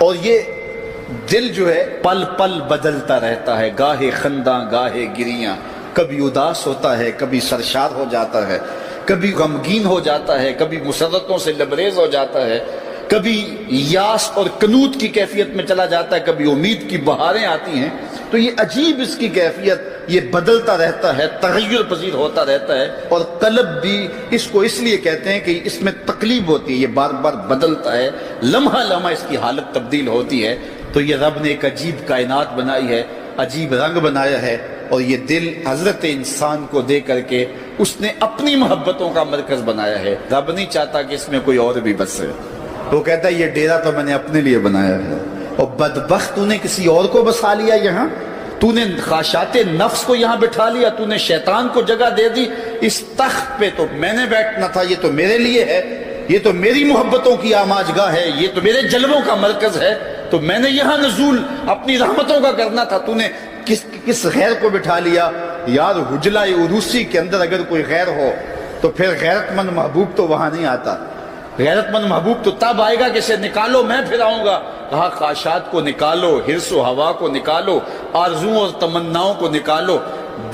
اور یہ دل جو ہے پل پل بدلتا رہتا ہے، گاہے خنداں گاہے گریاں، کبھی اداس ہوتا ہے، کبھی سرشار ہو جاتا ہے، کبھی غمگین ہو جاتا ہے، کبھی مسرتوں سے لبریز ہو جاتا ہے، کبھی یاس اور کنوت کی کیفیت میں چلا جاتا ہے، کبھی امید کی بہاریں آتی ہیں۔ تو یہ عجیب اس کی کیفیت، یہ بدلتا رہتا ہے، تغیر پذیر ہوتا رہتا ہے۔ اور قلب بھی اس کو اس لیے کہتے ہیں کہ اس میں تقلیب ہوتی ہے، یہ بار بار بدلتا ہے، لمحہ لمحہ اس کی حالت تبدیل ہوتی ہے۔ تو یہ رب نے ایک عجیب کائنات بنائی ہے، عجیب رنگ بنایا ہے، اور یہ دل حضرت انسان کو دے کر کے اس نے اپنی محبتوں کا مرکز بنایا ہے۔ رب نہیں چاہتا کہ اس میں کوئی اور بھی بسے، وہ کہتا ہے یہ ڈیرا تو میں نے اپنے لیے بنایا ہے۔ اور بدبخت تو نے کسی اور کو بسا لیا یہاں، تو نے خواہشات نفس کو یہاں بٹھا لیا، تو نے شیطان کو جگہ دے دی۔ اس تخت پہ تو میں نے بیٹھنا تھا، یہ تو میرے لیے ہے، یہ تو میری محبتوں کی آماج گاہ ہے، یہ تو میرے جلووں کا مرکز ہے، تو میں نے یہاں نزول اپنی رحمتوں کا کرنا تھا، تو نے کس غیر کو بٹھا لیا۔ یار حجلہ عروسی کے اندر اگر کوئی غیر ہو تو پھر غیرت مند محبوب تو وہاں نہیں آتا۔ غیرت مند محبوب تو تب آئے گا کہ اسے نکالو میں پھر آؤں گا۔ کہا خواہشات کو نکالو، حرص و ہوا کو نکالو، آرزوؤں اور تمناؤں کو نکالو،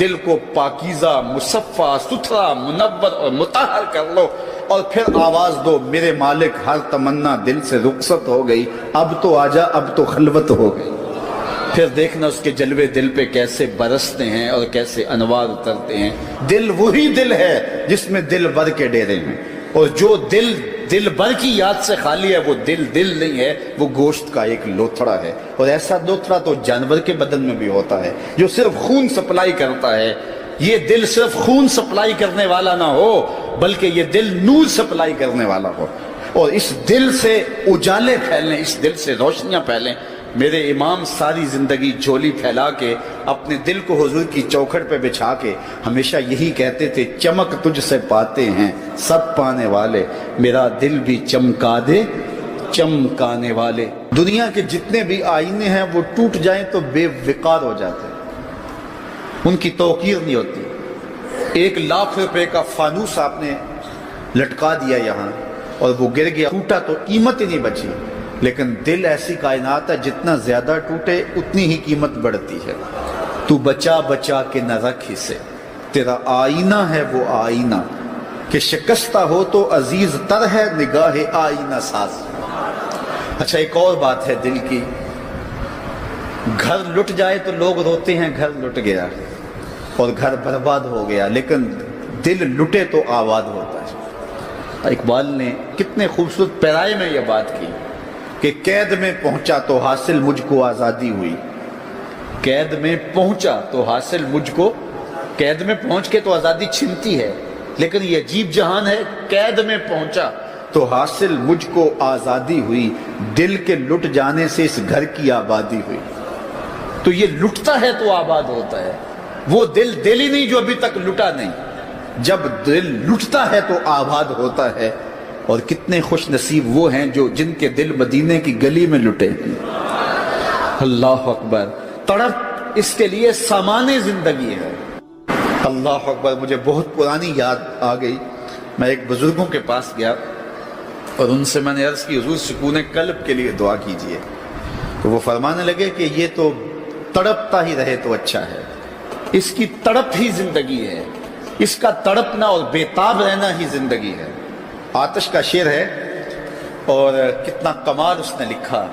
دل کو پاکیزہ، مصفہ، ستھرا، منور اور مطہر کر لو، اور پھر آواز دو میرے مالک ہر تمنا دل سے رخصت ہو گئی، اب تو آجا، اب تو خلوت ہو گئی۔ پھر دیکھنا اس کے جلوے دل پہ کیسے برستے ہیں اور کیسے انوار اترتے ہیں۔ دل وہی دل ہے جس میں دل بر کے ڈیرے ہیں، اور جو دل بر کی یاد سے خالی ہے وہ دل نہیں ہے، وہ گوشت کا ایک لوتھڑا ہے۔ اور ایسا لوتھڑا تو جانور کے بدن میں بھی ہوتا ہے جو صرف خون سپلائی کرتا ہے۔ یہ دل صرف خون سپلائی کرنے والا نہ ہو بلکہ یہ دل نور سپلائی کرنے والا ہو، اور اس دل سے اجالے پھیلیں، اس دل سے روشنیاں پھیلیں۔ میرے امام ساری زندگی جھولی پھیلا کے اپنے دل کو حضور کی چوکھٹ پہ بچھا کے ہمیشہ یہی کہتے تھے، چمک تجھ سے پاتے ہیں سب پانے والے، میرا دل بھی چمکا دے چمکانے والے۔ دنیا کے جتنے بھی آئینے ہیں وہ ٹوٹ جائیں تو بے وقار ہو جاتے ہیں، ان کی توقیر نہیں ہوتی۔ 1,00,000 روپے کا فانوس آپ نے لٹکا دیا یہاں اور وہ گر گیا، ٹوٹا تو قیمت ہی نہیں بچی۔ لیکن دل ایسی کائنات ہے جتنا زیادہ ٹوٹے اتنی ہی قیمت بڑھتی ہے۔ تو بچا بچا کے نہ رکھ اسے، تیرا آئینہ ہے وہ آئینہ، کہ شکستہ ہو تو عزیز تر ہے نگاہ آئینہ ساز۔ اچھا ایک اور بات ہے دل کی، گھر لٹ جائے تو لوگ روتے ہیں گھر لٹ گیا اور گھر برباد ہو گیا، لیکن دل لٹے تو آباد ہوتا ہے۔ اقبال نے کتنے خوبصورت پیرائے میں یہ بات کی کہ قید میں پہنچا تو حاصل مجھ کو آزادی ہوئی، قید میں پہنچا تو حاصل مجھ کو، قید میں پہنچ کے تو آزادی چھنتی ہے، لیکن یہ عجیب جہان ہے، قید میں پہنچا تو حاصل مجھ کو آزادی ہوئی، دل کے لٹ جانے سے اس گھر کی آبادی ہوئی۔ تو یہ لٹتا ہے تو آباد ہوتا ہے، وہ دل ہی نہیں جو ابھی تک لٹا نہیں، جب دل لٹتا ہے تو آباد ہوتا ہے۔ اور کتنے خوش نصیب وہ ہیں جو جن کے دل مدینے کی گلی میں لٹے۔ اللہ اکبر، تڑپ اس کے لیے سامان زندگی ہے۔ اللہ اکبر، مجھے بہت پرانی یاد آ گئی۔ میں ایک بزرگوں کے پاس گیا اور ان سے میں نے عرض کی حضور سکون قلب کے لیے دعا کیجئے، تو وہ فرمانے لگے کہ یہ تو تڑپتا ہی رہے تو اچھا ہے، اس کی تڑپ ہی زندگی ہے، اس کا تڑپنا اور بےتاب رہنا ہی زندگی ہے۔ آتش کا شعر ہے اور کتنا کمال اس نے لکھا،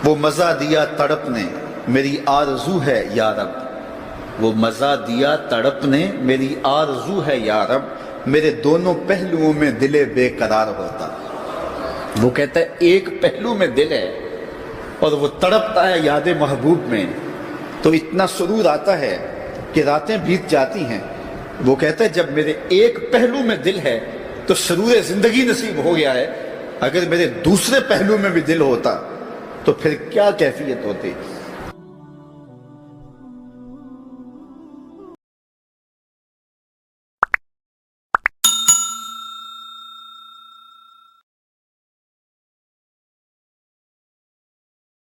وہ مزہ دیا تڑپ نے میری آرزو ہے یا رب، وہ مزہ دیا تڑپ نے میری آرزو ہے یا رب، میرے دونوں پہلوؤں میں دل بے قرار ہوتا۔ وہ کہتا ہے ایک پہلو میں دل ہے اور وہ تڑپتا ہے یاد محبوب میں، تو اتنا سرور آتا ہے کہ راتیں بیت جاتی ہیں۔ وہ کہتا ہے جب میرے ایک پہلو میں دل ہے تو سرور زندگی نصیب ہو گیا ہے، اگر میرے دوسرے پہلو میں بھی دل ہوتا تو پھر کیا کیفیت ہوتی۔